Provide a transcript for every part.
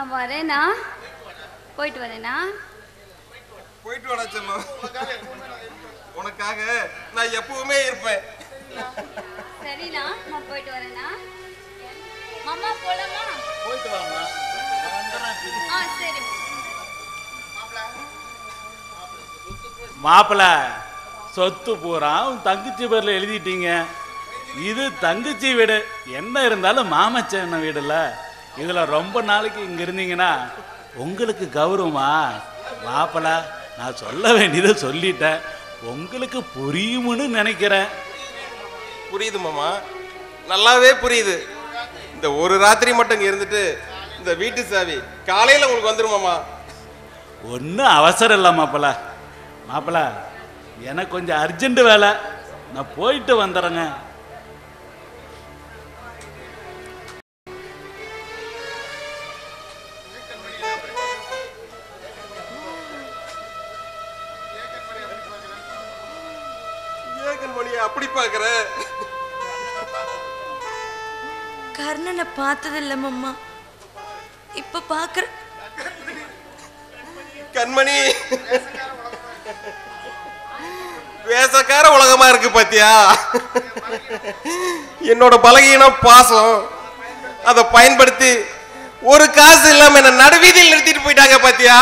நான் வரேனா? போயிட்டு வரேனா? போயிட்டு வாடா செல்லம். உனக்காக நான் எப்பவுமே இருப்பேன். சரிண்ணா, நான் போயிட்டு வரேனா? மாமா போலாமா? போயிட்டு வாமா. சரி. மாப்பிள்ள சொத்து பூரா தங்கச்சி பேர்ல எழுதிட்டீங்க. இது தங்கச்சி வீடு. என்ன இருந்தாலும் மாமச்சன வீடுல. இதுல ரொம்ப நாளைக்கு இங்க இருந்தீங்கன்னா உங்களுக்கு கௌரவமா? மாப்பிள்ள நான் சொல்ல வேண்டியதை சொல்லிட்டேன். உங்களுக்கு புரியும்னு நினைக்கிறேன். புரியுது மாமா, நல்லாவே புரியுது. இந்த ஒரு ராத்திரி மட்டும் இங்க இருந்துட்டு இந்த வீட்டு சாவி காலையில உங்களுக்கு வந்துருமாமா. ஒன்றும் அவசரம் இல்லை மாப்பிள்ள. மாப்பிள்ள எனக்கு கொஞ்சம் அர்ஜென்ட் வேலை, நான் போயிட்டு வந்துடுறேங்க. அப்படி பாக்குற? கர்ணனை பார்த்ததில்ல மாமா, இப்ப பாக்குற. கண்மணி வேசக்கார உலகமா இருக்கு பாத்தியா? என்னோட பலகீனம் பாசம் அதை பயன்படுத்தி ஒரு காசு இல்லாம என்ன நடுவீதியில் நிறுத்திட்டு போயிட்டாங்க பாத்தியா?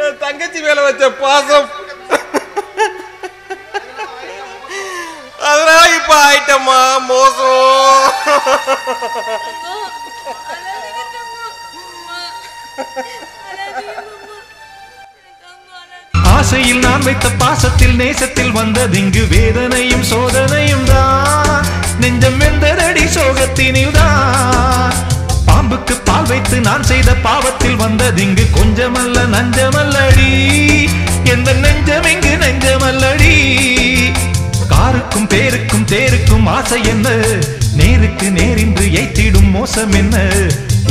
என் தங்கச்சி மேல வச்ச பாசம் அதனால இப்ப ஆயிட்டமா மோசம். ஆசையில் நான் வைத்த பாசத்தில் நேசத்தில் வந்ததிங்கு வேதனையும் சோதனையும் தான். நெஞ்சம் வெந்ததடி சோகத்தினில் தான். பாம்புக்கு பால் வைத்து நான் செய்த பாவத்தில் வந்ததிங்கு கொஞ்சமல்ல நஞ்சமல்லடி. எந்த நெஞ்சம் இங்கு நெஞ்சமல்லடி. காருக்கும் பேருக்கும் தேருக்கும் ஆசை என்ன? நேருக்கு நேரின்று ஏத்திடும் மோசம் என்ன?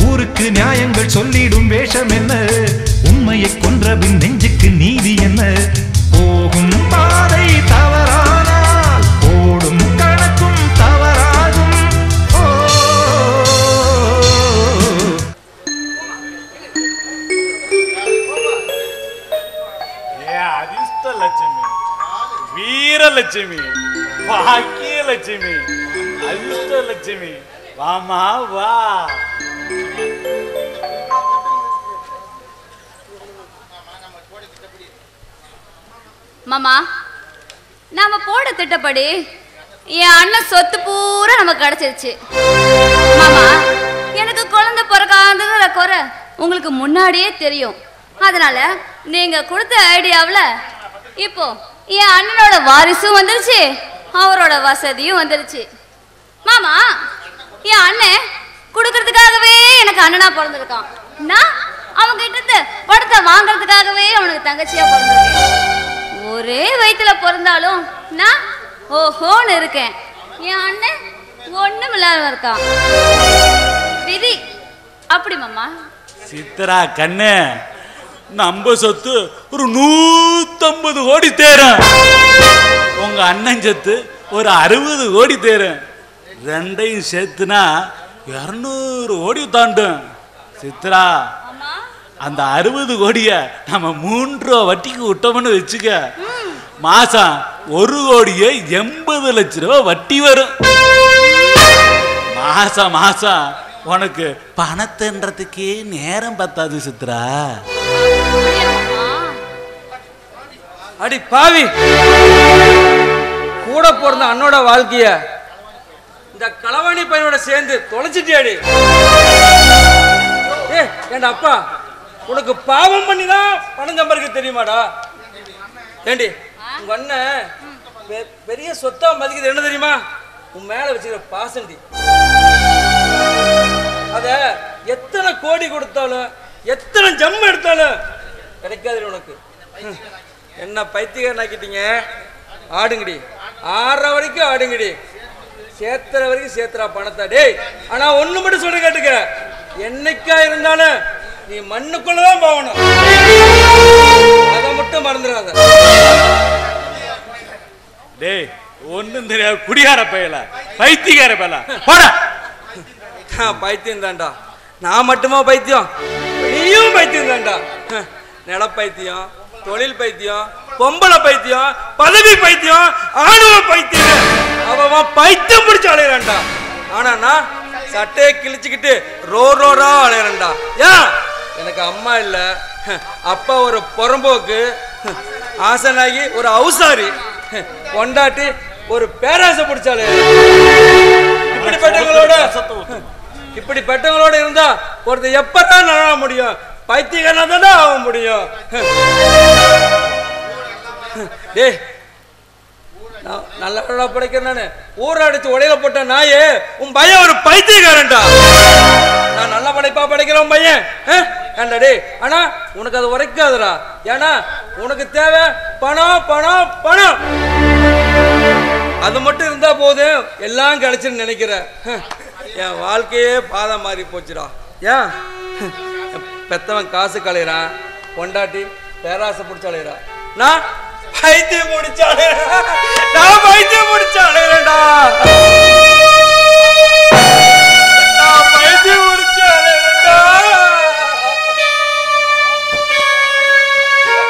ஊருக்கு நியாயங்கள் சொல்லிடும் வேஷம் என்ன? உண்மையை கொன்றபின் நெஞ்சுக்கு நீதி என்ன? போகும் பாதை தவறானால் ஓடும் கணக்கும் தவறாகும். அதிர்ஷ்டலட்சுமி, வீரலட்சுமி, பாக்கியலட்சுமி, அதிர்ஷ்டலட்சுமி, வாமா வா. மாமா, நாம போட திட்டப்படி என் அண்ணன் சொத்து பூரா நமக்கு கிடைச்சிருச்சு. மாமா, எனக்கு குழந்தை பிறக்காதுங்கிற குறை உங்களுக்கு முன்னாடியே தெரியும். அதனால நீங்க கொடுத்த ஐடியாவில் இப்போ என் அண்ணனோட வாரிசும் வந்துருச்சு, அவரோட வசதியும் வந்துருச்சு. மாமா, என் அண்ணன் கொடுக்கறதுக்காகவே எனக்கு அண்ணனா பிறந்திருக்கான். நான் அவங்க கிட்ட படத்தை வாங்கறதுக்காகவே அவனுக்கு தங்கச்சியா பிறந்திருக்கேன். ஒரே வயிற்றுல பிறந்தாலும் நான் ஓஹோன்னு இருக்கேன். என் அண்ணன் ஒண்ணும் இல்லாம இருக்கான். விதி அப்படி மாமா. சித்ரா கண்ணு, நம்ம சொத்து ஒரு 150 கோடி தேரும். உங்க அண்ணன் சொத்து ஒரு 60 கோடி தேரும். ரெண்டையும் சேர்த்துனா 200 கோடி தாண்டும். சித்ரா, அந்த 60 கோடிய நம்ம 3 ரூபா வட்டிக்கு விட்டோம்னு வச்சுக்க, மாசம் 1 கோடியே 80 லட்சம் ரூபாய் வட்டி வரும். மாசம் மாசம் உனக்கு பணத்துன்றதுக்கே நேரம் பத்தாது சித்ரா. அடி பாவி, கூட பிறந்த அண்ணோட வாழ்க்கைய இந்த களவாணி பையனோட சேர்ந்து தொலைச்சிட்டியாடி. ஏண்டா அப்பா, உனக்கு பாவம் பண்ணிதான் பணம் சம்பாதிக்க தெரியுமாடா? ஏண்டி, உங்க அண்ணன் பெரிய சொத்தா மதிக்கிறது என்ன தெரியுமா? உன் மேல வச்சுக்கிற பாசண்டி. அத எத்தனை கோடி கொடுத்தாலும் எத்தனை ஜம் எடுத்தாலும் கிடைக்காது உனக்கு. என்ன பைத்தியக்காரன் ஆக்கிட்டீங்க. ஆடுங்கடி, ஆடுற வரைக்கும் ஆடுங்கடி, சேர்த்துற வரைக்கும் சேர்த்துறா பணத்தை. டேய், ஆனா ஒண்ணு மட்டும் சொல்ற கேட்டுக்க, என்னைக்கா இருந்தாலும் நீ மண்ணுக்குள்ளதான் போகணும். அதை மட்டும் மறந்துடாத. டேய், ஒன்னும் தெரியாது குடியார பையல. பைத்தியக்கார பேல போடா. பைத்தியம் தான்டா. நான் மட்டுமா பைத்தியம்? நீயும் பைத்தியம் தான்டா. நில பைத்தியம், தொழில் பைத்தியம், பொம்பளை பைத்தியம், பதவி பைத்தியம், ஆணவ பைத்தியம். அவன் பைத்தியம் பிடிச்சு அலையறான்டா. ஆனா நான் சட்டையை கிழிச்சுக்கிட்டு ரோரா அலையறேன்டா. ஏன்? எனக்கு அம்மா இல்ல, அப்பா ஒரு பொறம்போக்கு, ஆசனாகி ஒரு அவுசாரி, கொண்டாட்டி ஒரு பேராசை பிடிச்சாலே. இப்படிப்பட்டவங்களோட இருந்தா ஒருத்தர் எப்பதான் நட முடியும்? பைத்தியக்காரனா தானே ஆக முடியும். டேய், நல்ல படைக்கிறேன் நானு. ஊரடிச்சு உடையில போட்ட நாயே, உன் பையன் ஒரு பைத்தியக்காரன்டா. நான் நல்ல படைப்பா படைக்கிறேன் உன் பையன். ஏண்டா டேய், ஆனா உனக்கு அது உரைக்காதுடா. ஏன்னா உனக்கு தேவை பணம் பணம் பணம். அது மட்டும் இருந்தா போதும், எல்லாம் கிடைச்சுன்னு நினைக்கிற. என் வாழ்க்கையே பாதம் மாறி போச்சுடா. ஏன்? பெத்தவன் காசு கலையிறான், கொண்டாட்டி பேராசை பிடிச்ச அலையிறான். நான் பைத்தியம் முடிச்சாலே, நான் பைத்தியம் முடிச்சாலேடா. நான் பைத்தியம் முடிச்சாலேடா.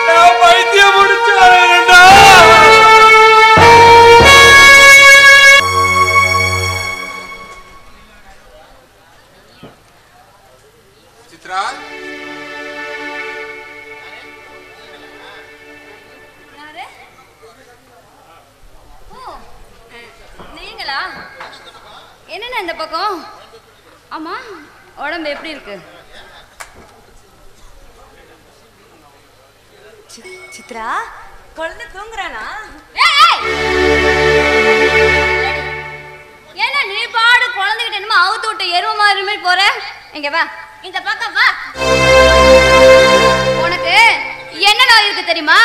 நான் பைத்தியம் முடிச்சாலேடா. சித்ரா, நீங்களா? என்னென்ன இந்த பக்கம்? ஆமா, உடம்பு எப்படி இருக்கு? சித்ரா, குழந்தை தூங்குறானா? ஏன்னா நீ பாடு குழந்தைகிட்ட என்னமோ அவுத்து விட்டு எருவ மாதிரி போற. இங்க வா, இந்த பக்கம் வா. உனக்கு என்ன நோய் இருக்கு தெரியுமா?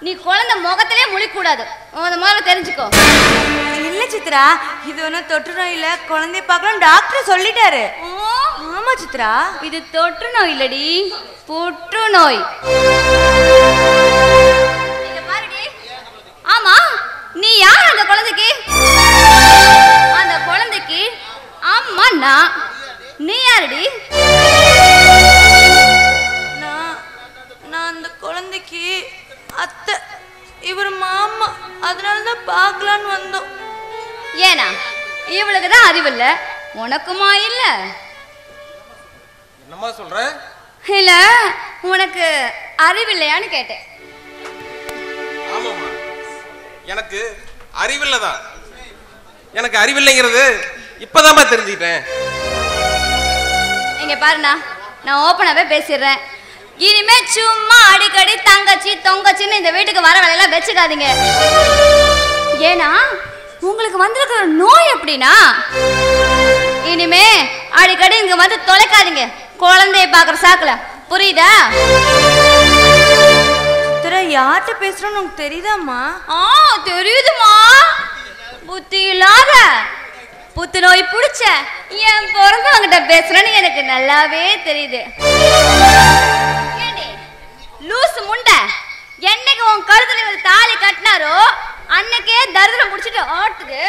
நீ குழந்தை முகத்திலே முழிக்கூடாது. முதல்ல தெரிஞ்சுக்கோ. இல்ல சித்ரா, இது ஒன்னும் தொற்று நோய் இல்ல. குழந்தைய பார்க்கலாம் டாக்டர் சொல்லிட்டாரு. ஆமா சித்ரா, இது தொற்று நோய் இல்லடி, புற்றுநோய். இங்க பாருடி. ஆமா, நீ யார் அந்த குழந்தைக்கு? அந்த குழந்தைக்கு அம்மா நான். நீ யாருடி? நான் அந்த குழந்தைக்கு அத்தை, இவர் மாமா. அதனாலதான் பார்க்கலான்னு வந்தோம். ஏனா இவளுக்கு தான் அறிவில்ல, உனக்குமா இல்ல? என்னம்மா சொல்ற? இல்ல, உனக்கு அறிவில்லையான்னு கேட்டேன். ஆமாம்மா, எனக்கு அறிவில்லைதான். எனக்கு அறிவில்லைங்கிறது இப்பதாம்மா தெரிஞ்சுக்கிட்டேன். இங்க பாருண்ணா, நான் ஓப்பனாவே பேசிடுறேன். இனிமே சும்மா அடிக்கடி தங்கச்சி தொங்கச்சின்னு இந்த வீட்டுக்கு வர வேலையெல்லாம் வச்சுக்காதீங்க. ஏன்னா உங்களுக்கு வந்திருக்கிற நோய் எப்படின்னா, இனிமே அடிக்கடி இங்க வந்து தொலைக்காதீங்க குழந்தைய பாக்குற சாக்குல. புரியுதா? யார்கிட்ட பேசுறோன்னு உனக்கு தெரியுதாம்மா? தெரியுதுமா. புத்தி இல்லாத புத்துநோய் பிடிச்ச என் பிறந்தவங்கிட்ட பேசுறேன்னு எனக்கு நல்லாவே தெரியுது. லூசு முண்டை, என்னைக்கு உன் கழுத்துல ஒரு தாலி கட்டினாரோ அன்னைக்கே தரித்திரம் முடிச்சுட்டு ஆட்டுது.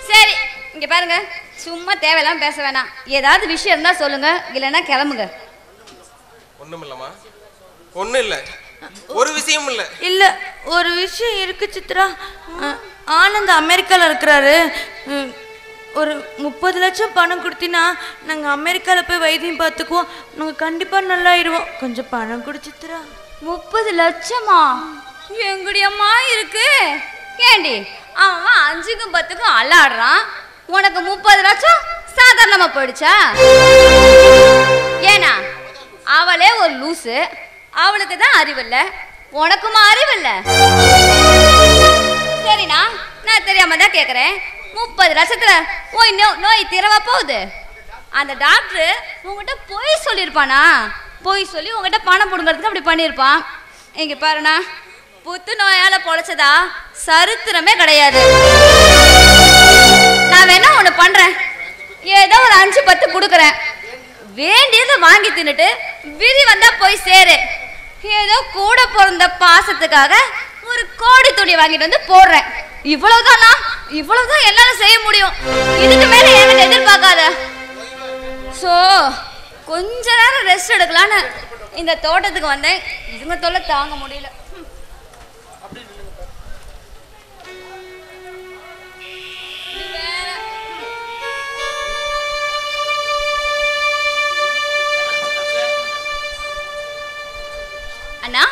சரி, இங்க பாருங்க, சும்மா தேவையில்லாம பேச வேணாம். ஏதாவது விஷயம் இருந்தா சொல்லுங்க, இல்லைன்னா கிளம்புங்க. ஒண்ணும் இல்லம்மா, ஒண்ணும் இல்ல, ஒரு விஷயம் இல்ல. இல்ல, ஒரு விஷயம் இருக்கு சித்ரா. ஆனந்த் அமெரிக்கால இருக்கிறாரு. ஒரு 30 லட்சம் பணம் கொடுத்தினா நாங்க அமெரிக்கால போய் வைத்தியம் பார்த்துக்குவோம். நாங்க கண்டிப்பா நல்லாயிடுவோம். கொஞ்சம் பணம் கொடு சித்ரா. 30 லட்சமா? எங்கடியம்மா இருக்கு? ஏண்டி, அவன் 5க்கும் 10க்கும் அல்லாடுறான். உனக்கு 30 லட்சம் சாதாரணமா போயிடுச்சா? ஏனா அவளே ஒரு லூசு, அவளுக்கு தான் அறிவில்ல, உனக்குமா அறிவில்ல? சரிண்ணா, நான் தெரியாம தான் கேக்குறேன். 30 லட்சத்துல நோய் தீரவா போகுது? அந்த டாக்டர் உங்ககிட்ட பொய் சொல்லியிருப்பானா? பொய் சொல்லி உங்ககிட்ட பணம் புடுங்கிறதுக்கு அப்படி பண்ணியிருப்பான். இங்க பாருண்ணா, புத்து நோயால பொழைச்சதா சரித்திரமே கிடையாது. நான் வேணா ஒண்ணு பண்றேன், ஏதோ ஒரு 5-10 கொடுக்குறேன். வேண்டியதை வாங்கி தின்னுட்டு விதி வந்தா போய் சேரு. ஏதோ கூட பிறந்த பாசத்துக்காக ஒரு கோடி துணி வாங்கிட்டு வந்து போடுறேன். இவ்வளவுதானா? இவ்வளவுதான் என்னால செய்ய முடியும். இதுக்கு மேல என்கிட்ட எதிர்பார்க்காத. சோ கொஞ்ச நேரம் ரெஸ்ட் எடுக்கலான்னு இந்த தோட்டத்துக்கு வந்தேன். இதுங்க தொல்லை தாங்க முடியல. அண்ணா,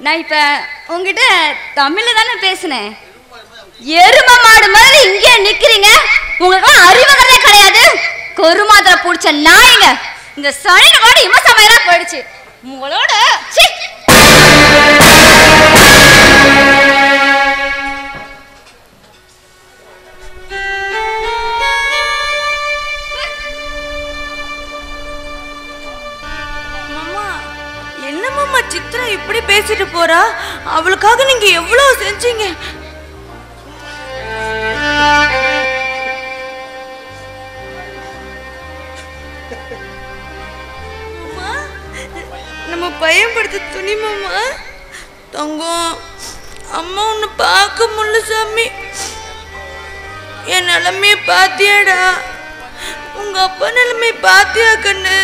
நான் இப்ப உங்ககிட்ட தமிழ்ல தானே பேசினேன். எரும மாடு மாதிரி இங்கே நிக்கிறீங்க. உங்களுக்கு அறிவுகிறதே கிடையாது. கொரு மாத்திரை பிடிச்ச நாய்ங்க. இந்த சனின கூட இமசமையா போயிடுச்சு உங்களோட. என்னம்மா சித்ரா இப்படி பேசிட்டு போறா? அவளுக்காக நீங்க எவ்வளவு செஞ்சீங்க. நம்ம பயன்படுத்த துணிமாமா. தங்கம், அம்மா உன்னை பார்க்க முடியல சாமி. என் நிலைமைய பாத்தியாடா? உங்க அப்பா நிலைமைய பாத்தியா கண்ணு?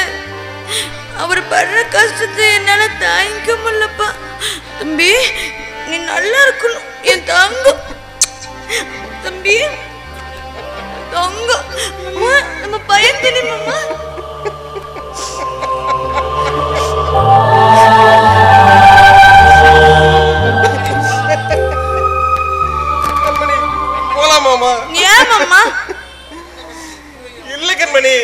அவர் படுற கஷ்டத்தை என்னால தாங்கிக்க முடியலப்பா. தம்பி, நீ நல்லா இருக்கணும் என் தங்கம். தம்பி, தங்கம். அம்மா, நம்ம பையன் தெரியுமாம்மா? போலாமாமா? ஏன் மாமா? இல்ல கண்மணி,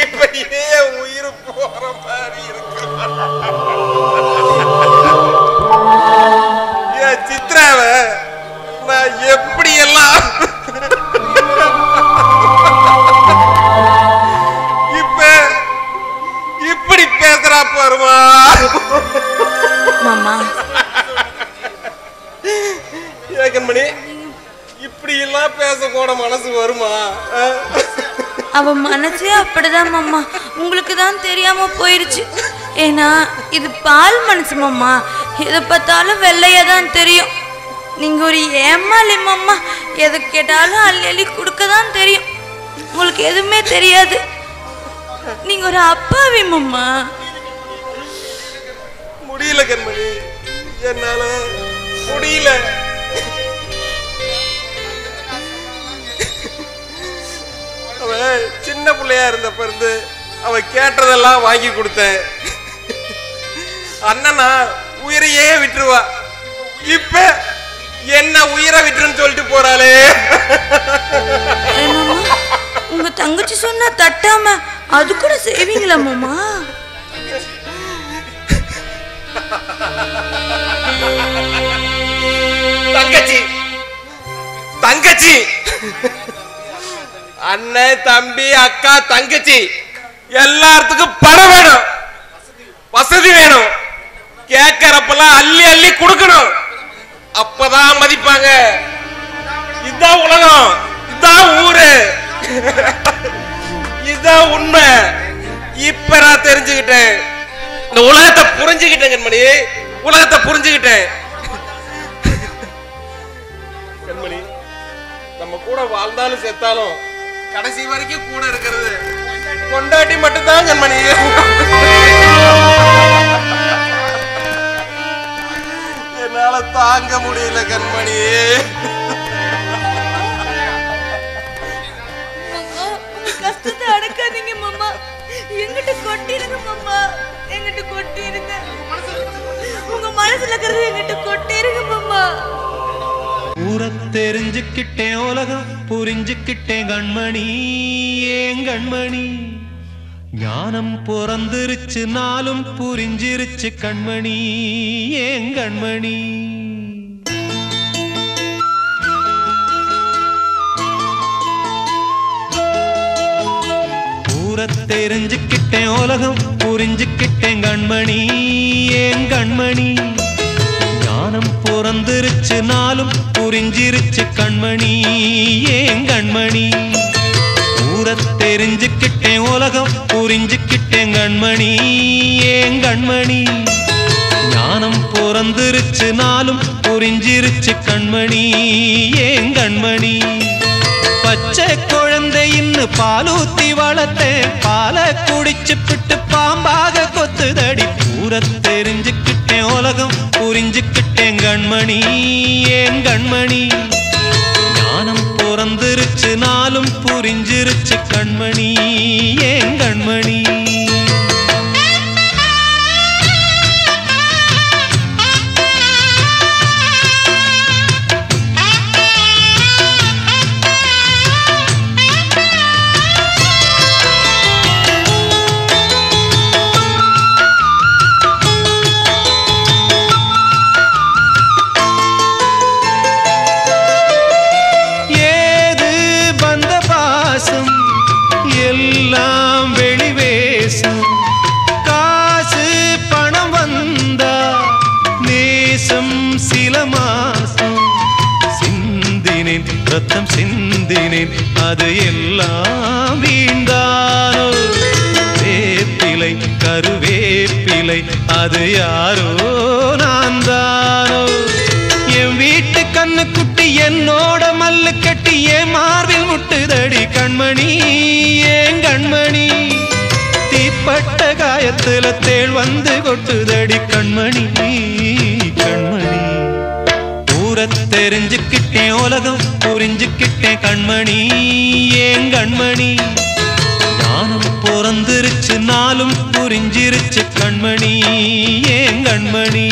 இப்படியே உயிர் போற மாதிரி இருக்கு. என் சித்ராவ நான் எப்படி எல்லாம் இப்ப இப்படி பேசுறா பாருமா. மாமா, ஏன் கண்மணி இப்படி எல்லாம் பேச கூட மனசு வருமா? அவ மனசே அப்படிதான் மாமா. உங்களுக்கு தான் தெரியாம போயிருச்சு. ஏன்னா இது பால் மனசு மாமா. எதை பார்த்தாலும் வெள்ளையா தான் தெரியும். நீங்க ஒரு ஏமாளி மாமா. எதை கேட்டாலும் அள்ளி அள்ளி கொடுக்க தான் தெரியும். உங்களுக்கு எதுவுமே தெரியாது. நீங்க ஒரு அப்பாவி மாமா. முடியல கண்மணி, என்னால முடியல. அவ சின்ன பிள்ளையா இருந்தப்ப இருந்து அவ கேட்டதெல்லாம் வாங்கி கொடுத்தேன். அண்ணனா உயிரையே விட்டுருவா. இப்ப என்ன உயிரை விட்டுருன்னு சொல்லிட்டு போறாளே. மாமா, உங்க தங்கச்சி சொன்னா தட்டாம அது கூட செய்வீங்களா மாமா? தங்கச்சி தங்கச்சி அண்ணன், தம்பி, அக்கா, தங்கச்சி எல்லாத்துக்கும் பணம் வேணும், வசதி வேணும். கேட்கறப்பெல்லாம் அள்ளி அள்ளி கொடுக்கணும். அப்பதான் மதிப்பாங்க. இதுதான் உலகம், இதுதான் ஊரு, இதுதான் உண்மை. இப்ப நான் தெரிஞ்சுக்கிட்டேன். இந்த உலகத்தை புரிஞ்சுக்கிட்டேன் கண்மணி, உலகத்தை புரிஞ்சுக்கிட்டேன். கண்மணி, நம்ம கூட வாழ்ந்தாலும் செத்தாலும் கடைசி வரைக்கும் கூட இருக்கிறது கொண்டாட்டி மட்டும்தான் கண்மணி. என்னால தாங்க முடியல கண்மணி. கஷ்டத்தை அடக்காதீங்க மாமா. எங்கிட்ட கொட்டிருங்க மாமா, எங்கிட்ட கொட்டிருங்க. உங்க மனசுல இருக்கிறது எங்கிட்ட கொட்டிருங்க மாமா. ஊரை தெரிஞ்சுக்கிட்டேன், உலகம் புரிஞ்சுக்கிட்டேன் கண்மணி. ஏன் கண்மணி, ஞானம் பிறந்துருச்சு, நாளும் புரிஞ்சிருச்சு கண்மணி. ஏன் கண்மணி, ஊரை தெரிஞ்சுக்கிட்டேன், உலகம் புரிஞ்சுக்கிட்டேன் கண்மணி. ஏன் கண்மணி, ஞானம் பிறந்துருச்சு, நாளும் புரிஞ்சிருச்சு கண்மணி. ஏன் கண்மணி, ஊரை தெரிஞ்சுக்கிட்டேன், உலகம் புரிஞ்சுக்கிட்டேன் கண்மணி. ஏன் கண்மணி, ஞானம் பிறந்திருச்சு நாளும் புரிஞ்சிருச்சு கண்மணி ஏன் கண்மணி பச்சை குழந்தை இன்னும் பாலூத்தி வளர்த்தேன் பாலை குடிச்சு பிட்டு பாம்பாக கொத்துதடி பூர தெரிஞ்சுக்கிட்டேன் உலகம் புரிஞ்சுக்கிட்டேன் கண்மணி ஏன் கண்மணி ஞானம் பிறந்திருச்சு நாளும் புரிஞ்சிருச்சு கண்மணி ஏன் கண்மணி எல்லாம் வெளிவேசம் காசு பணம் வந்தா நேசம் சில மாசம் சிந்தினேன் ரத்தம் சிந்தினேன் அது எல்லாம் வீண்டானோ வேப்பிலை கருவேப்பிலை அது யாரோ நான் தானோ என் வீட்டு கண்ணு குட்டி என்னோட மல்லு கட்டி என் மார்பில் முட்டுதடி கண்மணி ஏன் கண்மணி தீப்பட்ட காயத்துல தேள் வந்து கொட்டுதடி கண்மணி கண்மணி ஊர தெரிஞ்சுக்கிட்டேன் உலகம் புரிஞ்சுக்கிட்டேன் கண்மணி ஏன் கண்மணி ஞானம் பிறந்திருச்சு நாளும் புரிஞ்சிருச்சு கண்மணி ஏன் கண்மணி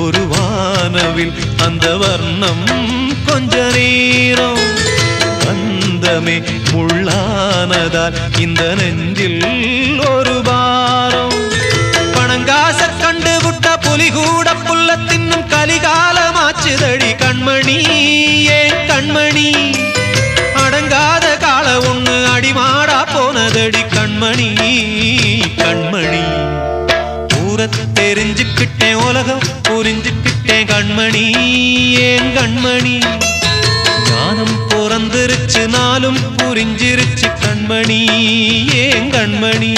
ஒரு வானவில் அந்த வர்ணம் கொஞ்ச நேரம் வந்தமே முள்ளானதால் இந்த நெஞ்சில் ஒரு பாரம் பணங்காச கண்டு விட்ட புலி கூட புல்ல தின்னும் கலிகாலமாச்சுதடி கண்மணி ஏன் கண்மணி அடங்காத கால ஒண்ணு அடிமாடா போனதடி கண்மணி கண்மணி தெரிஞ்சுக்கிட்டேன் உலகம் புரிஞ்சுக்கிட்டேன் கண்மணி ஏன் கண்மணி ஞானம் பிறந்திருச்சு நாளும் புரிஞ்சிருச்சு கண்மணி ஏன் கண்மணி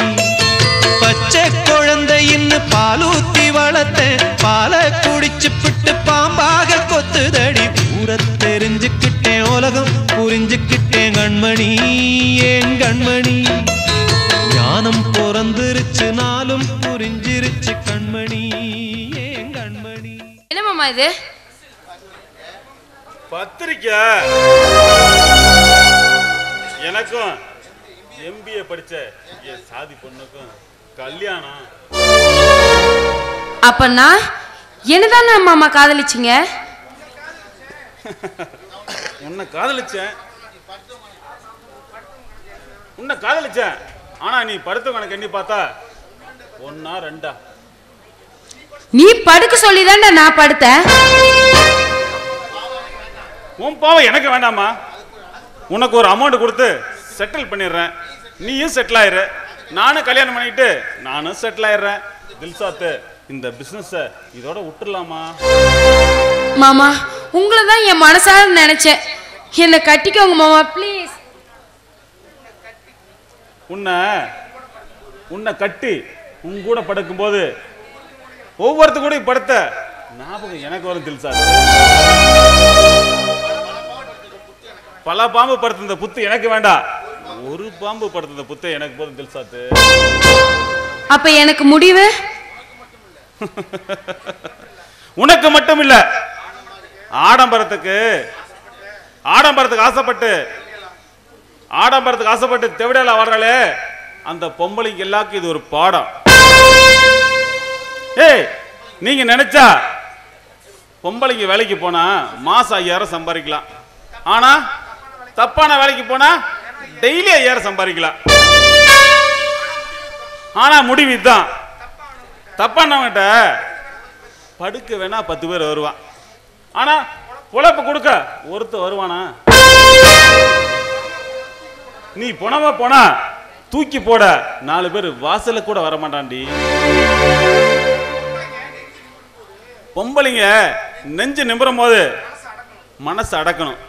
பச்சை குழந்தை இன்னும் பாலூத்தி வளர்த்தேன் பாலை குடிச்சு பிட்டு பாம்பாக கொத்துதடி பூர தெரிஞ்சுக்கிட்டேன் உலகம் புரிஞ்சுக்கிட்டேன் கண்மணி ஏன் கண்மணி ஞானம் பிறந்திருச்சு நாளும் புரிஞ்சிருச்சு கண்மணி ஏன் கண்மணி என்ன மாமா இது பத்திரிக்கை எனக்கும் MBA படிச்ச என் சாதி பொண்ணுக்கும் கல்யாணம் அப்பன்னா என்னதானே மாமா காதலிச்சிங்க உன்னை காதலிச்சேன் ஆனா நீ படுத்த கணக்கு எண்ணி பார்த்தா ஒன்னா ரெண்டா நீ படுக்க சொல்லிதான்டா நான் படுத்தேன் உன் பாவம் எனக்கு வேண்டாமா உனக்கு ஒரு அமௌண்ட் கொடுத்து செட்டில் பண்ணிடுறேன் நீயும் செட்டில் ஆயிரு நானும் கல்யாணம் பண்ணிட்டு நானும் செட்டில் ஆயிடுறேன் தில்சாத்து இந்த பிசினஸ் இதோட விட்டுடலாமா மாமா உங்களை தான் என் மனசார நினைச்சேன் என்னை கட்டிக்கோங்க மாமா ப்ளீஸ் உன்னை கட்டி உன் கூட படுக்கும் போது ஒவ்வொருத்த கூட படுத்த ஞாபகம் எனக்கு வரும் தில்சாத்து பல பாம்பு படுத்த புத்து எனக்கு வேண்டாம் ஒரு பாம்பு படுத்த புத்து எனக்கு போதும் தில்சாத்து அப்ப எனக்கு முடிவு உனக்கு மட்டும் இல்ல ஆடம்பரத்துக்கு ஆசைப்பட்டு தெவிடல வர்றாளே அந்த பொம்பளைக்கு எல்லாருக்கும் இது ஒரு பாடம் ஏய் நீங்க நினைச்சா பொம்பளைக்கு வேலைக்கு போனா மாசம் 5000 சம்பாதிக்கலாம் ஆனா தப்பான வேலைக்கு போனா டெய்லி 5000 சம்பாதிக்கலாம். ஆனா முடிவு இதுதான், தப்பானவங்கிட்ட படுக்க வேணா 10 பேர் வருவான், ஆனா பொழப்பு கொடுக்க ஒருத்த வருவானா? நீ போனவா போனா தூக்கி போட 4 பேர் வாசல கூட வரமாட்டான்டி. பொம்பளைங்க நெஞ்சு நிம்புறும் போது மனசு அடக்கணும்.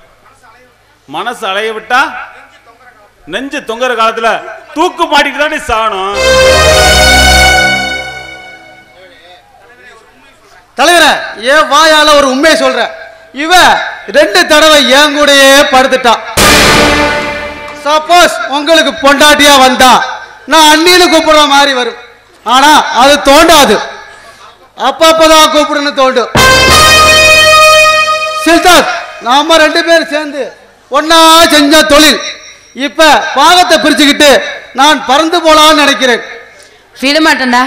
மனசு அலைய விட்டா நெஞ்சு தொங்குற காலத்துல தூக்கு மாட்டிட்டு தான் சாகணும். தலைவரே, ஏன் வாயால ஒரு உண்மையை சொல்ற? இவ 2 தடவை என் கூடயே படுத்துட்டான். சப்போஸ் உங்களுக்கு பொண்டாட்டியா வந்தா நான் அண்ணின்னு கூப்பிடுற மாதிரி வரும், ஆனா அது தோண்டாது. அப்பப்பதான் கூப்பிடுன்னு தோண்டும். சில்தாத், நாம 2 பேரும் சேர்ந்து ஒன்னா செஞ்ச தொழில் இப்ப பாகத்தை பிரிச்சுக்கிட்டு நான் பறந்து போலான்னு நினைக்கிறேன். விட மாட்டேன்டா.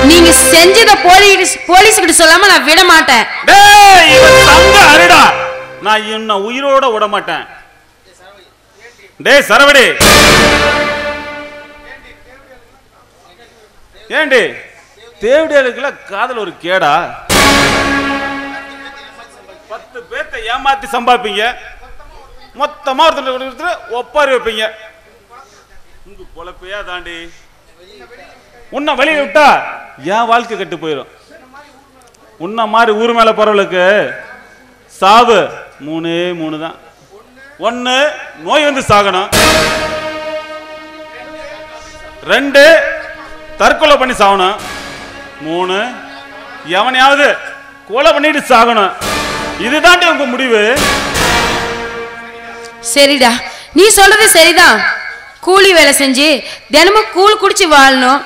நீங்க செஞ்சத போலீஸ் கிட்ட சொல்லாம நான் விட மாட்டேன். டேய், இவன் தங்க அருடா, நான் இன்ன உயிரோட விட மாட்டேன். டேய் சரவடி, ஏண்டி தேவடியாளுக்குள்ள காதல் ஒரு கேடா? 10 பேர்த்த ஏமாத்தி சம்பாதிப்பீங்க, மொத்தமா ஒருத்தர் ஒப்பாரி வைப்பீங்க. உங்க பொழப்பையா தாண்டி உன்னை வெளியே விட்டா என் வாழ்க்கை கெட்டு போயிடும். உன்ன மாதிரி ஊர் மேல போறவளுக்கு சாவு 3 தான். 1 நோய் வந்து சாகணும், 2 தற்கொலை பண்ணி சாகணும், 3 எவனையாவது கொலை பண்ணிட்டு சாகணும். இதுதாண்டி உங்க முடிவு. சரிடா, நீ சொல்றது சரிதான். கூலி வேலை செஞ்சு தினமும் கூழ் குடிச்சு வாழணும்.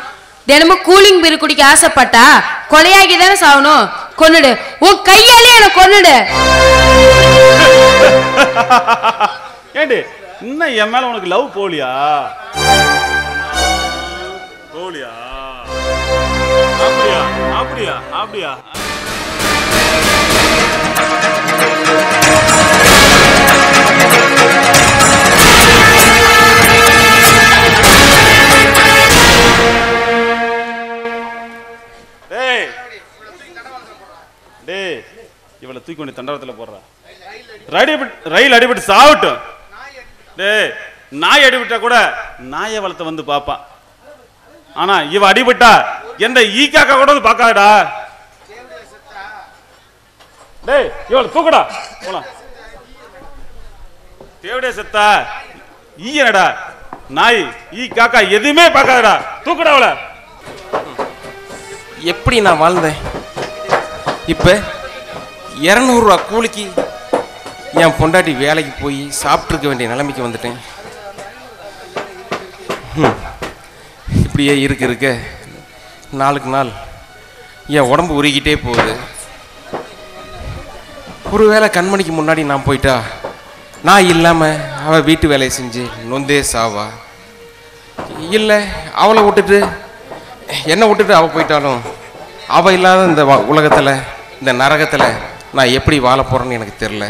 தினமும் கூலிங் பீர் குடிக்க ஆசைப்பட்டா கொலையாகி தானே சாகணும். கொன்னுடு, உன் கையாலே என்ன கொன்னுடு. ஏண்டி இன்னும் என் மேல உனக்கு லவ் போலியா? போலியா? அப்படியா அப்படியா அப்படியா? இவளை தூக்கி கொண்டு தண்டவரத்தில் போடுறா. ரயில் அடிபட்டு சாவட்டும். டேய், நாய் அடிபட்டா கூட நாயை வளர்த்த வந்து பாப்பான். ஆனா இவ அடிபட்டா எந்த ஈக்காக்கா கூட வந்து பாக்காடா. டேய், இவளை தூக்குடா போலாம். தேவடைய செத்தா ஈயனடா, நாய் ஈ காக்கா எதுவுமே பார்க்காதடா. தூக்குடா அவளை. எப்படி நான் வாழ்ந்தேன்? இப்போ 200 ரூபா கூலிக்கு என் பொண்டாட்டி வேலைக்கு போய் சாப்பிட்ருக்க வேண்டிய நிலைமைக்கு வந்துட்டேன். இப்படியே இருக்க நாளுக்கு நாள் என் உடம்பு உருகிட்டே போகுது. ஒருவேளை கண்மணிக்கு முன்னாடி நான் போயிட்டா நான் இல்லாமல் அவள் வீட்டு வேலையை செஞ்சு நொந்தே சாவா. இல்லை, அவளை விட்டுட்டு என்னை விட்டுட்டு அவள் போயிட்டாலும் அவள் இல்லாத இந்த உலகத்தில், இந்த நரகத்தில் நான் எப்படி வாழ போகிறேன்னு எனக்கு தெரில.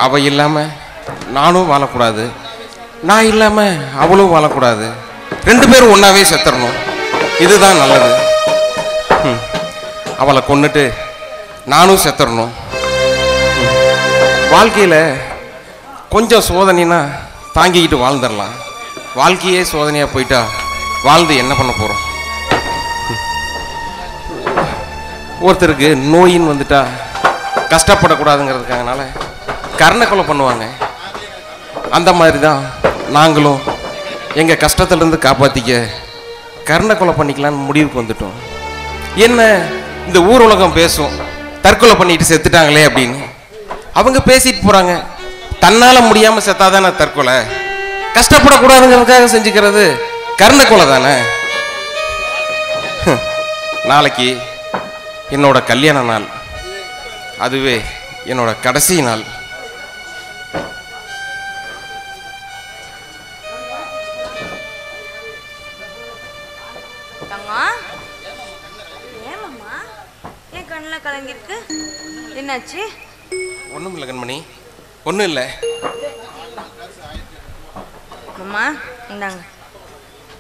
அவள் இல்லாமல் நானும் வாழக்கூடாது, நான் இல்லாமல் அவளும் வாழக்கூடாது. 2 பேரும் ஒன்றாவே செத்துறணும். இதுதான் நல்லது. அவளை கொன்னுட்டு நானும் செத்துறணும். வாழ்க்கையில் கொஞ்சம் சோதனைனா தாங்கிக்கிட்டு வாழ்ந்துடலாம். வாழ்க்கையே சோதனையாக போயிட்டா வாழ்ந்து என்ன பண்ண போகிறோம்? ஒருத்தருக்கு நோயின்னு வந்துட்டா கஷ்டப்படக்கூடாதுங்கிறதுக்காகனால கருணை கொலை பண்ணுவாங்க. அந்த மாதிரி தான் நாங்களும் எங்கள் கஷ்டத்துலேருந்து காப்பாற்றிக்க கருணை கொலை பண்ணிக்கலான்னு முடிவுக்கு வந்துட்டோம். என்ன இந்த ஊர் உலகம் பேசும், தற்கொலை பண்ணிட்டு செத்துட்டாங்களே அப்படின்னு. அவங்க பேசிட்டு போகிறாங்க. தன்னால் முடியாமல் செத்தாதானே தற்கொலை. கஷ்டப்படக்கூடாதுங்கிறதுக்காக செஞ்சுக்கிறது கருணை கொலை தானே. நாளைக்கு என்னோட கல்யாண நாள், அதுவே என்னோட கடைசி நாள். ஏன் கண்ணில் கலங்கிருக்கு? என்னாச்சு? ஒன்றும் இல்லை கண்மணி, ஒன்றும் இல்லை. மாமா இந்தாங்க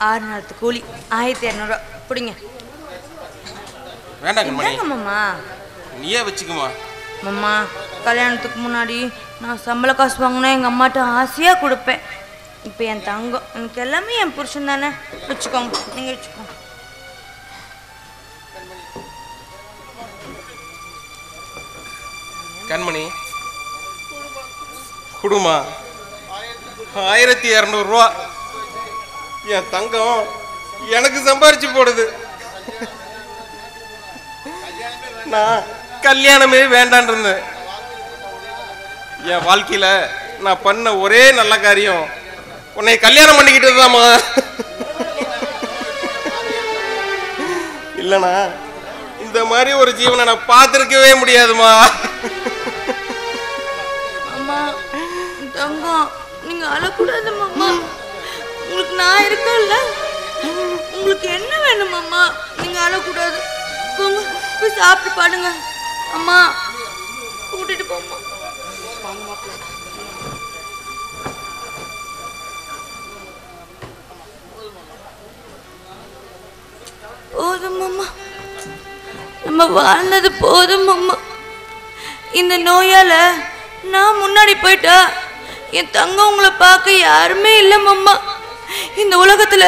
6 நாளத்து கூலி 1200 பிடிங்க. வேண்டாம் கண்மணி, மாமா நீயே வச்சுக்குமா. மாமா கல்யாணத்துக்கு முன்னாடி நான் சம்பள காசு வாங்கினா எங்கள் அம்மாட்ட ஆசையாக கொடுப்பேன். இப்போ என் தங்கம் எனக்கு எல்லாமே என் புருஷன் தானே. வச்சுக்கோங்க, நீங்கள் வச்சுக்கோங்க. கண்மணி குடுமா 1200 ரூபா என் தங்கம் எனக்கு சம்பாரிச்சு போடுது. நான் கல்யாணமே வேண்டான் இருந்தேன். என் வாழ்க்கையில நான் பண்ண ஒரே நல்ல காரியம் உன்னை கல்யாணம் பண்ணிக்கிட்டதுதாம்மா. இல்லனா இந்த மாதிரி ஒரு ஜீவனை நான் பார்த்திருக்கவே முடியாதுமா. அம்மா தங்கம் நீங்க அழக்கூடாது மாமா. உங்களுக்கு நான் இருக்கேன்ல. உங்களுக்கு என்ன வேணும் அம்மா? நீங்க அழக்கூடாது. போங்க போய் சாப்பிட்டு பாடுங்க. அம்மா கூட்டிட்டு போம்மா. போதும் அம்மா, நம்ம வாழ்ந்தது போதும் அம்மா. இந்த நோயால நான் முன்னாடி போயிட்டா என் தங்கம் உங்களை பார்க்க யாருமே இல்லை மம்மா. இந்த உலகத்துல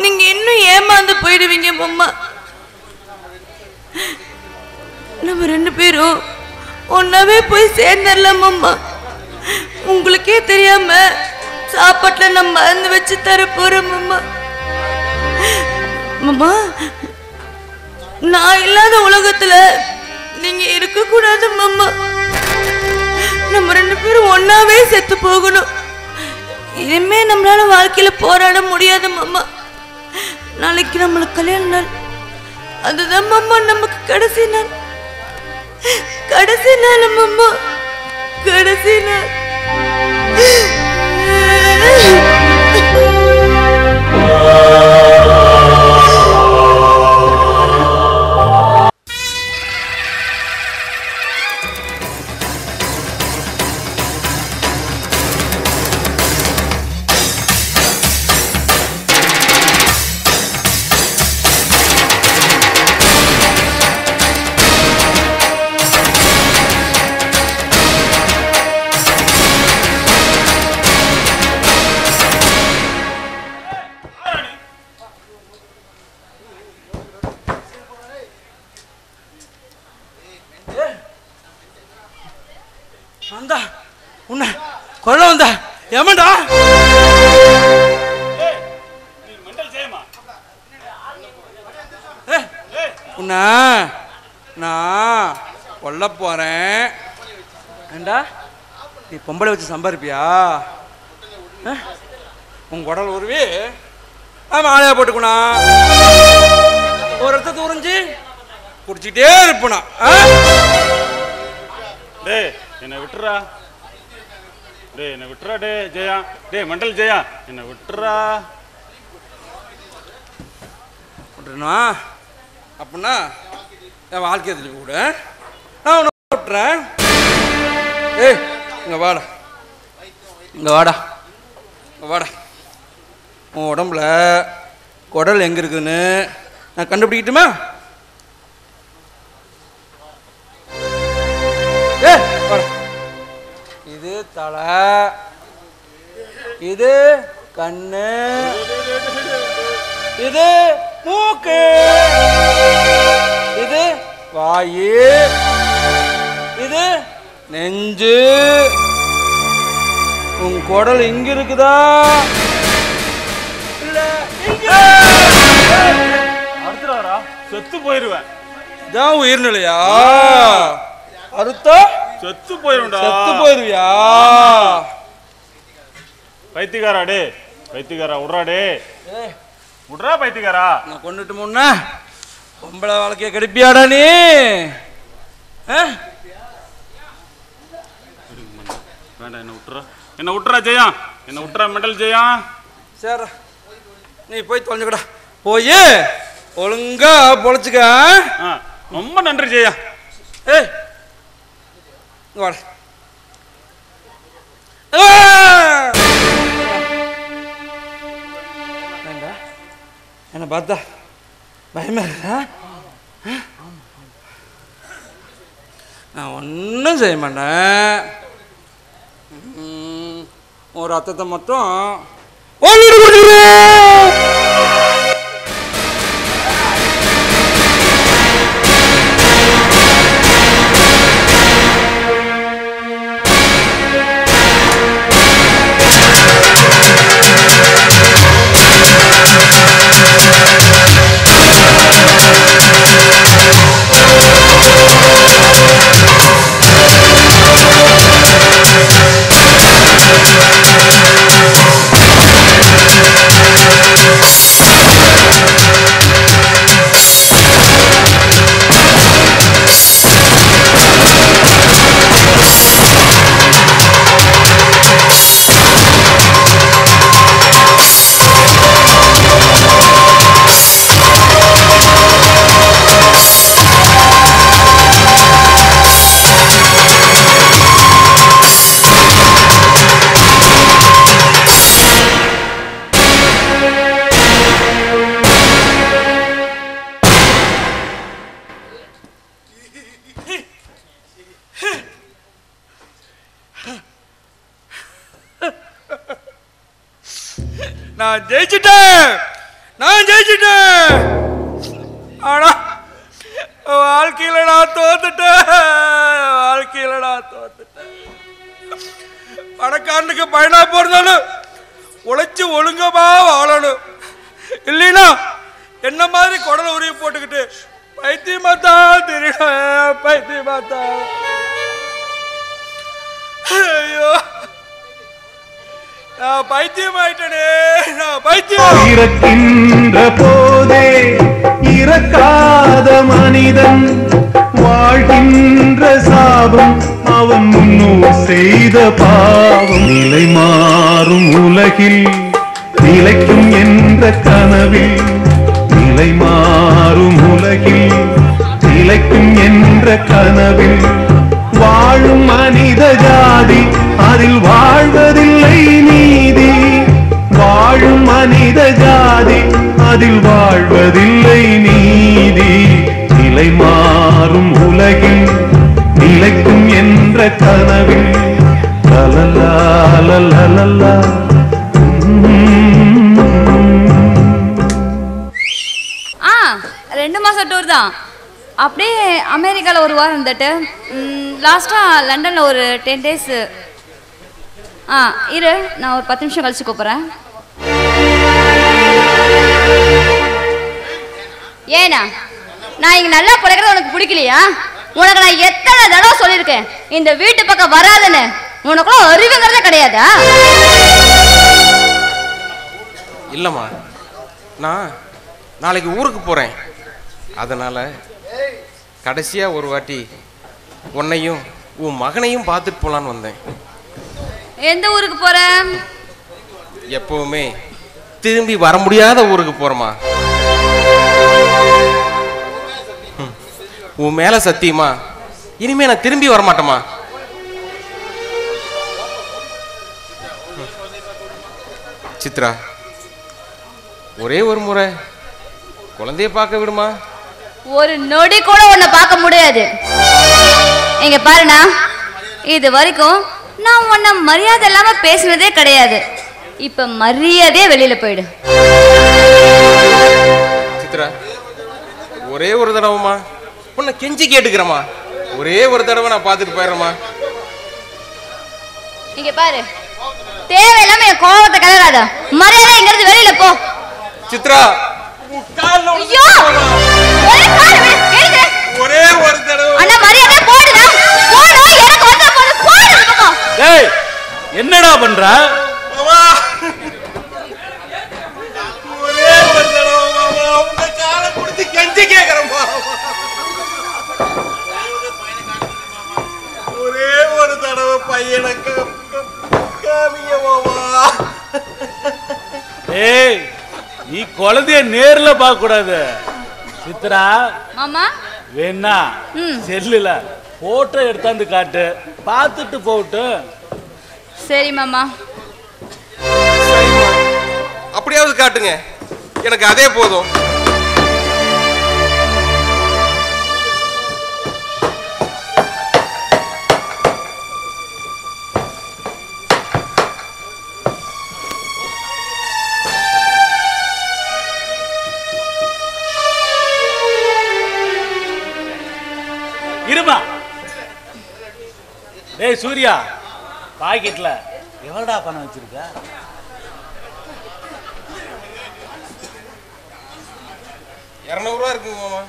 நீங்க இன்னும் ஏமாந்து போயிடுவீங்க மம்மா. நம்ம 2 பேரும் ஒன்னாவே போய் சேர்ந்துடலாம் மம்மா. உங்களுக்கே தெரியாம சாப்பாட்டுல நான் மருந்து வச்சு தர போறேன் மம்மா. மம்மா நான் இல்லாத உலகத்துல நீங்க இருக்க கூடாது மம்மா. நம்ம 2 பேரும் ஒன்னாவே செத்து போகணும். இனிமே நம்மளால வாழ்க்கையில போராட முடியாது மம்மா. நாளைக்கு நம்மளுக்கு கல்யாண நாள். அதுதான் மம்மா நமக்கு கடைசி நாள். கடைசி நாள் மம்மா, கடைசி நாள். வந்தா உன்னை கொல்ல வந்தா ஏமாண்டா. உன்னை நான் கொல்ல போறேன். ஏண்டா நீ பொம்பளை வச்சு சம்பாதிப்பியா? உன் குடல் உருவி மாலையா போட்டுக்கணா. ஒரு ரத்தத்தை உறிஞ்சி குடிச்சிட்டே இருப்பனா. டேய் என்னை விட்டுறா. டேய் என்னை விட்டுறா. டே ஜெயா, டே மண்டல் ஜெயா, என்னை விட்டுறா. விட்டுருனா அப்படின்னா என் வாழ்க்கையை திருப்பி கூட நான் உன்னை விட்டுறேன். ஏய் இங்க வாடா, இங்க வாடா, இங்க வாடா. உன் உடம்புல குடல் எங்க இருக்குதுன்னு நான் கண்டுபிடிக்கட்டுமா? இது தலை, இது கண்ணு, இது மூக்கு, இது வாயு, இது நெஞ்சு. உன் குடல் இங்க இருக்குதா இல்ல அடுத்துறாரா செத்து போயிருவேன். இதான் உயிர்நிலையா? அறுத்தா செத்து போயிருவேன்டா. செத்து போயிருவியா? பைத்தியக்காரா. டே பைத்தியக்காரா விட்றா. டே விட்றா பைத்தியக்காரா. நான் கொண்டுட்டு முன்ன பொம்பளை வாழ்க்கைய கெடுப்பியாடா நீ? வேண்டாம் என்ன விட்டுறா, என்ன விட்டுறா ஜெயா, என்ன விட்டுறா மெண்டல் ஜெயா. சரி நீ போய் தொலைஞ்சுக்கடா. போய் ஒழுங்கா பொழைச்சுக்க. ரொம்ப நன்றி ஜெயா. ஏய் வாட. என்ன பார்த்தா பயமா இருக்கா? நான் ஒன்றும் செய்ய மாட்டேன். ஒரு ரத்தத்தை மட்டும் நான் ஜெயிச்சிட்டேன். ஆனா வாழ்க்கையில நான் தோத்துட்டேன். பணக்காரனுக்கு பயனா போறதாலும் உழைச்சு ஒழுங்கமா வாழணும். இல்லைன்னா என்ன மாதிரி குடலை உருவி போட்டுக்கிட்டு பைத்தியமாத்தா பைத்தியமாத்தா. ஐயோ நான் பைத்தியமாயிட்டனே. நான் பைத்தியம். இறக்கின்ற போதே இறக்காத மனிதன் வாழ்கின்ற சாபம் அவன் முன்னோர் செய்த பாவம். நிலை மாறும் உலகில் நிலைக்கும் என்ற கனவில், நிலை மாறும் உலகில் நிலைக்கும் என்ற கனவில் வாழும் மனித ஜாதி அதில் வாழ்வதில்லை நீதி. வாழும் மனித ஜாதி அதில் வாழ்வதில்லை நீதி. நிலை மாறும் உலகில் நிலைக்கும் என்ற கனவில் லலலா லலலா. ஆ 2 மாசம் டூர் தான். அப்படியே அமெரிக்காவில் ஒரு வாரம் இருந்துட்டு லாஸ்ட்டாக லண்டனில் ஒரு 10 days. இரு, நான் ஒரு 10 நிமிஷம் கழிச்சு கூப்பிட்றேன். ஏனா நான் இங்கே நல்லா பிழைக்கிறது உனக்கு பிடிக்கலையா? உனக்கு நான் எத்தனை தடவை சொல்லியிருக்கேன் இந்த வீட்டு பக்கம் வராதுன்னு. உனக்குள்ள அறிவுங்கிறதே கிடையாதா? இல்லைம்மா, நான் நாளைக்கு ஊருக்கு போகிறேன். அதனால் கடைசியாக ஒரு வாட்டி உன்னையும் உன் மகனையும் பார்த்துட்டு போகலான்னு வந்தேன். எந்த ஊருக்கு போற? எப்பவுமே திரும்பி வர முடியாத ஊருக்கு போறமா. உன் மேல சத்தியமா இனிமே நான் திரும்பி வரமாட்டேமா. சித்ரா, ஒரே ஒரு முறை குழந்தைய பார்க்க விடுமா. ஒரு நொடி கூட உன்னை பார்க்க முடியாது. இங்க பாருண்ணா, இது வரைக்கும் நான் உன்னை மரியாதை இல்லாம பேசுனதே கிடையாது. இப்ப மரியாதையே வெளியில போயிடு. சித்ரா, ஒரே ஒரு தடவைமா உன்னை கெஞ்சி கேட்டுக்கிறமா. ஒரே ஒரு தடவை நான் பார்த்துட்டு போயிடுறேம்மா. இங்க பாரு, தேவையில்லாம என் கோபத்தை கலராத. மரியாதை இங்கிருந்து வெளியில போ. சித்ரா, ஐயோ, ஒரே ஒரு தடவை அண்ணா மரியாதை போடுடா. போடு, எனக்கு வந்தா போடு. போடு பக்கம். டேய், என்னடா பண்ற? ஒரே ஒரு தடவை மாமா உங்க காலை பிடிச்சி கெஞ்சி கேட்கிறேன். ஒரே ஒரு தடவை பையனுக்கு காமிங்க மாமா. ஏய், நீ குழந்தைய நேர்ல பார்க்க கூடாது. சித்ரா மாமா, வேணா செல்லுல போட்டோ எடுத்தாந்து காட்டு, பார்த்துட்டு போகட்டும். சரி மாமா. சரிம்மா, அப்படியாவது காட்டுங்க, எனக்கு அதே போதும். இருமா. டேய் சூர்யா, பாக்கெட்ல எவ்வளோடா பணம் வச்சிருக்க? ₹200 இருக்குங்க மாமா.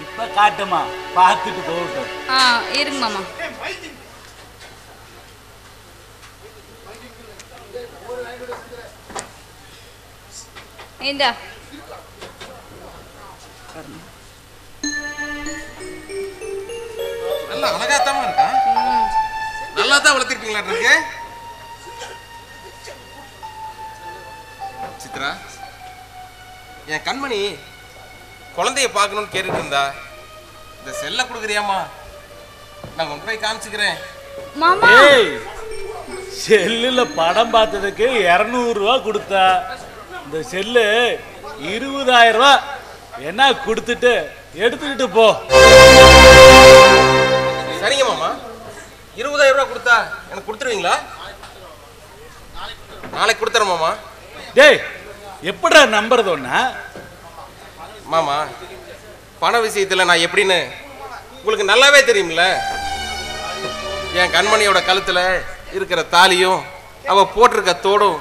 இப்ப காட்டுமா, பார்த்துட்டு போகட்டும். இருங்க மாமா. இந்தா. நல்லா அழகாத்தாம இருக்கா? நல்லா தான் வளர்த்திருப்பீங்களா இருக்கு. சித்ரா, என் கண்மணி குழந்தைய பார்க்கணும்னு கேட்டுட்டு இருந்தா, இந்த செல்ல கொடுக்குறியாமா? நான் கொண்டு போய் காமிச்சுக்கிறேன். மாமா, செல்லுல படம் பார்த்ததுக்கு 200 ரூபா கொடுத்தா, இந்த செல்லு 20,000 ரூபா என்ன கொடுத்துட்டு எடுத்துக்கிட்டு போ. சரிங்க மாமா, 20,000 ரூபா கொடுத்தா எனக்கு கொடுத்துருவீங்களா? நாளைக்கு கொடுத்துறேன் மாமா. டேய், எப்படா நம்புறது ஒண்ணா? மாமா, பண விஷயத்துல நான் எப்படின்னு உங்களுக்கு நல்லாவே தெரியும்ல. என் கண்மணியோட கழுத்துல இருக்கிற தாலியும் அவ போட்டிருக்க தோடும்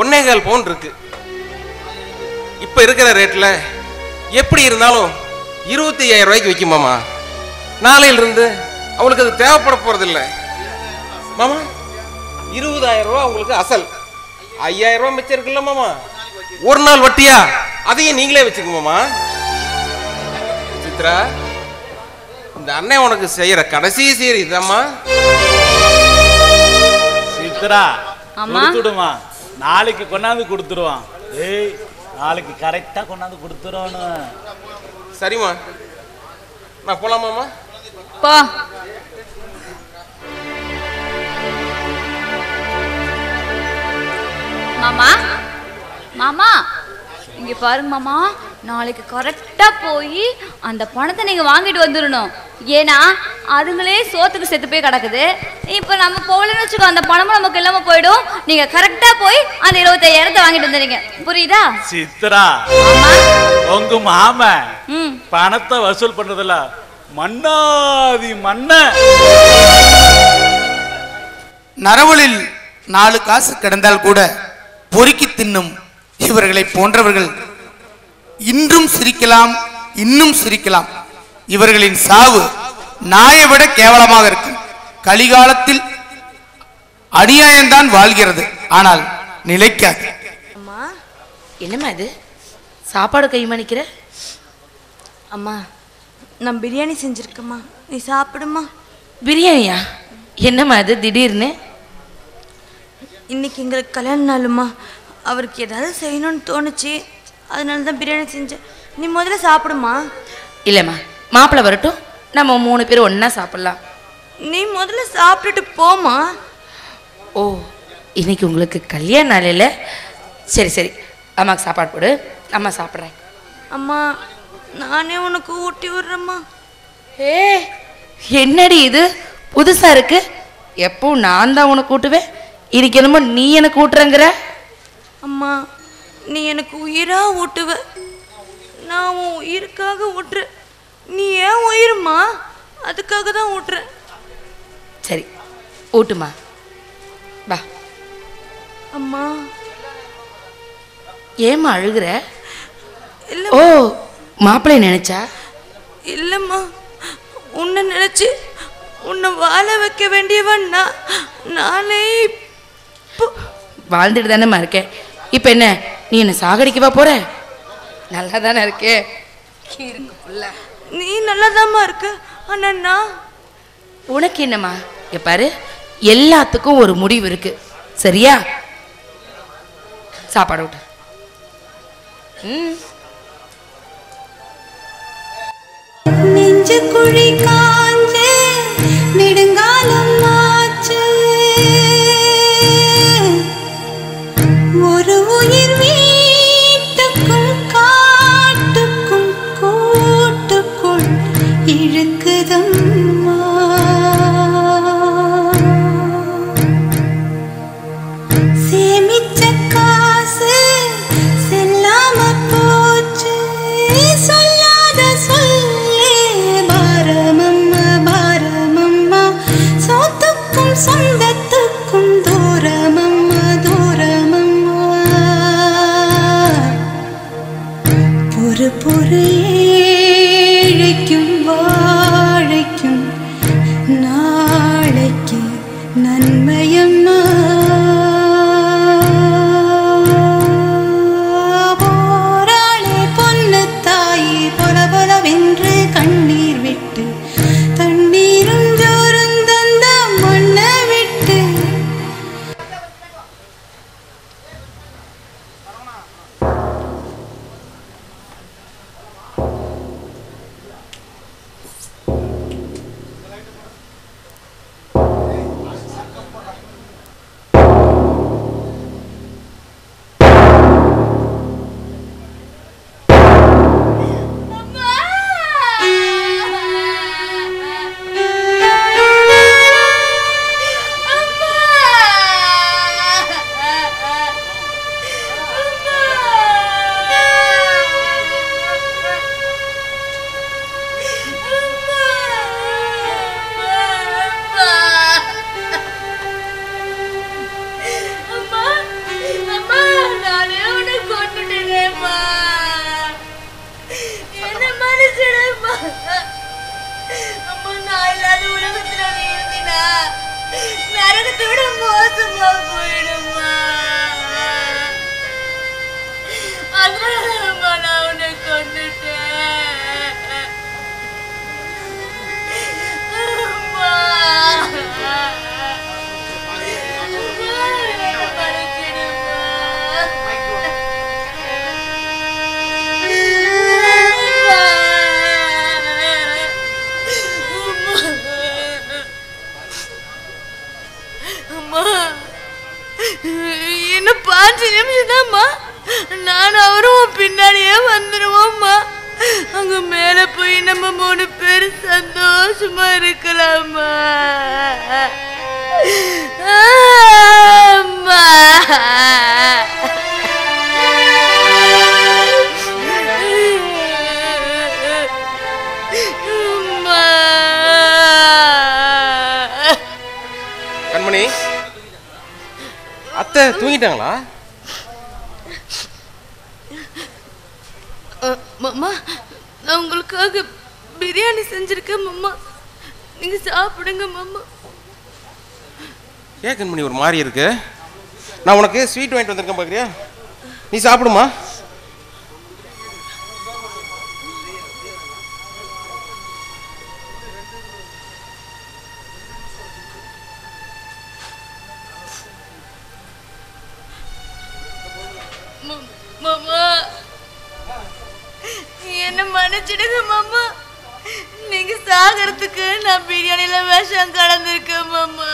1.25 பவுன் இருக்கு. இப்ப இருக்கிற ரேட்ல எப்படி இருந்தாலும் 25,000 ரூபாய்க்கு விற்கும் மாமா. நாளையில இருந்து அவளுக்கு அது தேவைப்பட போறதில்லை மாமா. 20,000 ரூபா உங்களுக்கு அசல், 5,000 ரூபா மிச்சம் இருக்குல்ல மாமா. ஒரு நாள் வட்டியா அதையும் நீங்களே வச்சுக்க மாமா. சித்ரா, இந்த அண்ணன் உனக்கு செய்யற கடைசி சீர் இதம்மா. சித்ரா, கொடுத்துடுமா, நாளைக்கு கொண்டாந்து கொடுத்துருவான். ஏய், நாளைக்கு கரெக்டா கொண்டாந்து கொடுத்துருவானு. சரிம்மா, நான் போலாமாமா? போ. மாமா, மாமா இங்க பாருங்க மாமா, நாளைக்கு கரெக்டா போய் அந்த பணத்தை நீங்க வாங்கிட்டு வந்துடணும். ஏன்னா அதுங்களே சோத்துக்கு செத்து போய் கிடக்குது. இப்ப நம்ம போகலன்னு வச்சுக்கோ, அந்த பணமும் நமக்கு இல்லாம போயிடும். நீங்க கரெக்டா போய் அந்த 25,000 வாங்கிட்டு வந்துடுங்க, புரியுதா? சித்ரா, உங்க மாமா பணத்தை வசூல் பண்றதுல மன்னாதி மன்ன. நரவலில் 4 காசு கிடந்தால் கூட பொறுக்கி தின்னும் இவர்களை போன்றவர்கள் இன்றும் சிரிக்கலாம், இன்னும் சிரிக்கலாம். இவர்களின் சாவு நாயை விட கேவலமாக இருக்கும். கலிகாலத்தில் அநியாயம்தான் வாழ்கிறது, ஆனால் நிலைக்காது. அம்மா, என்னம்மா இது சாப்பாடு கைமணிக்கிற? அம்மா, நான் பிரியாணி செஞ்சிருக்கேம்மா, நீ சாப்பிடுமா. பிரியாணியா? என்னம்மா அது திடீர்னு? இன்னைக்கு எங்களுக்கு கல்யாண நாளுமா, அவருக்கு ஏதாவது செய்யணும்னு தோணுச்சு, அதனால தான் பிரியாணி செஞ்சேன். நீ முதல்ல சாப்பிடுமா. இல்லைம்மா, மாப்பிள்ளை வரட்டும், நம்ம 3 பேரும் ஒன்றா சாப்பிட்லாம். நீ முதல்ல சாப்பிட்டுட்டு போமா. ஓ, இன்னைக்கு உங்களுக்கு கல்யாண நாள் இல்லை? சரி சரி, அம்மாவுக்கு சாப்பாடு போடு, அம்மா சாப்பிட்றேன். அம்மா, நானே உனக்கு ஊட்டி விடுறேம்மா. ஏ, என்னடி இது புதுசாக இருக்கு? எப்பவும் நான் தான் உனக்கு ஊட்டுவேன், இன்னைக்கு என்னமோ நீ எனக்கு ஊட்டுறங்கிற. அம்மா, நீ எனக்கு உயிரா ஊட்டுவ, நான் உன் உயிருக்காக ஊட்டுறேன். நீ ஏன் உயிருமா, அதுக்காக தான் ஊட்டுறேன். சரி, ஊட்டுமா, வா. அம்மா, ஏம்மா அழுகிற? இல்லை. ஓ, மாப்பிள்ளை நினைச்சா? இல்லைம்மா, உன்னை நினச்சி உன்னை வாழ வைக்க வேண்டியவன் நானே வாழ்ந்துட்டு தானேம்மா இருக்கேன். இப்போ என்ன, நீ என்ன சாகடிக்கவா போற? நல்லா தானே இருக்கே. நீ நல்லாதாம்மா இருக்க, ஆனா நான் உனக்கு என்னம்மா? பாரு, எல்லாத்துக்கும் ஒரு முடிவு இருக்கு, சரியா? சாப்பாடு விட்டு. நெஞ்சு குழி காஞ்சே நெடுங்காலம் ஆச்சு. நரகத்தை விட மோசமா போயிடுமா. அதனாலமா நான் உன்னை கொண்டுட்டேன். அம்மா. இன்னும் 5 நிமிஷம் தான்மா, நான் அவரும் பின்னாடியே வந்துடுவோம்மா. அங்க மேல போய் நம்ம 3 பேரும் சந்தோஷமா இருக்கலாமா. அம்மா. கண்மணி, அத்தை தூங்கிட்டாங்களா? மாமா, நான் உங்களுக்காக பிரியாணி செஞ்சிருக்கேன் மாமா, நீங்க சாப்பிடுங்க மாமா. ஏன் கண்மணி ஒரு மாதிரி இருக்கு? நான் உனக்கு ஸ்வீட் வாங்கிட்டு வந்திருக்கேன், பாக்குறியா? நீ சாப்பிடுமா. மாமா, என்ன மன்னிச்சிடுங்க மாமா. நீங்க சாகறதுக்கு நான் பிரியாணில விஷம் கலந்துருக்கேன் மாமா.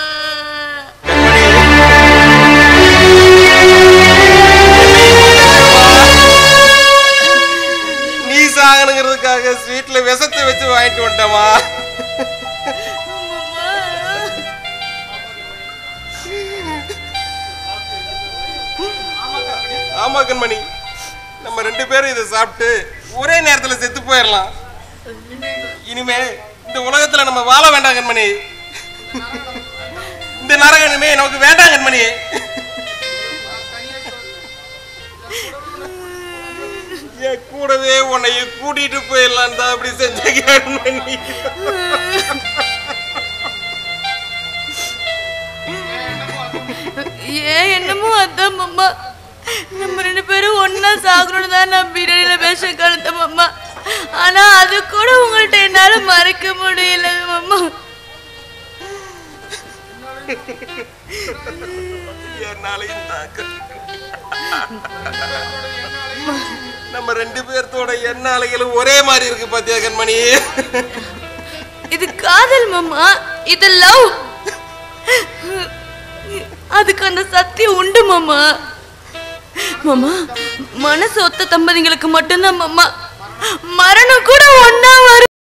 நீ சாகணுங்கிறதுக்காக ஸ்வீட்ல விஷத்தை வச்சு வாங்கிட்டு வந்துட்டமா. ஆமா கண்மணி, நம்ம 2 பேரும் இதை சாப்பிட்டு ஒரே நேரத்துல செத்து போயிடலாம். இனிமே இந்த உலகத்துல நம்ம வாழ வேண்டாம் கண்மணி. இந்த நரகம் இனிமே நமக்கு வேண்டாம் கண்மணி. என் கூடவே உன்னைய கூட்டிட்டு போயிடலாம் தான் அப்படி செஞ்ச கண்மணி. ஏன் என்னமோ அதான் மாமா, நம்ம 2 பேரும் ஒன்னா சாகணும்னு தான் நான் பிரியாணில விஷம் கலந்தேன் மாமா. ஆனா அது கூட உங்கள்ட்ட என்னால மறக்க முடியல மாமா. நம்ம 2 பேர்த்தோட எண்ணாலைகளும் ஒரே மாதிரி இருக்கு பாத்தியா கண்மணி. இது காதல் மாமா, இது லவ். அதுக்கு அந்த சத்தியம் உண்டு மாமா. மாமா, மனசு ஒத்த தம்பதிங்களுக்கு மட்டும்தான் மாமா மரணம் கூட ஒன்னா வரும்.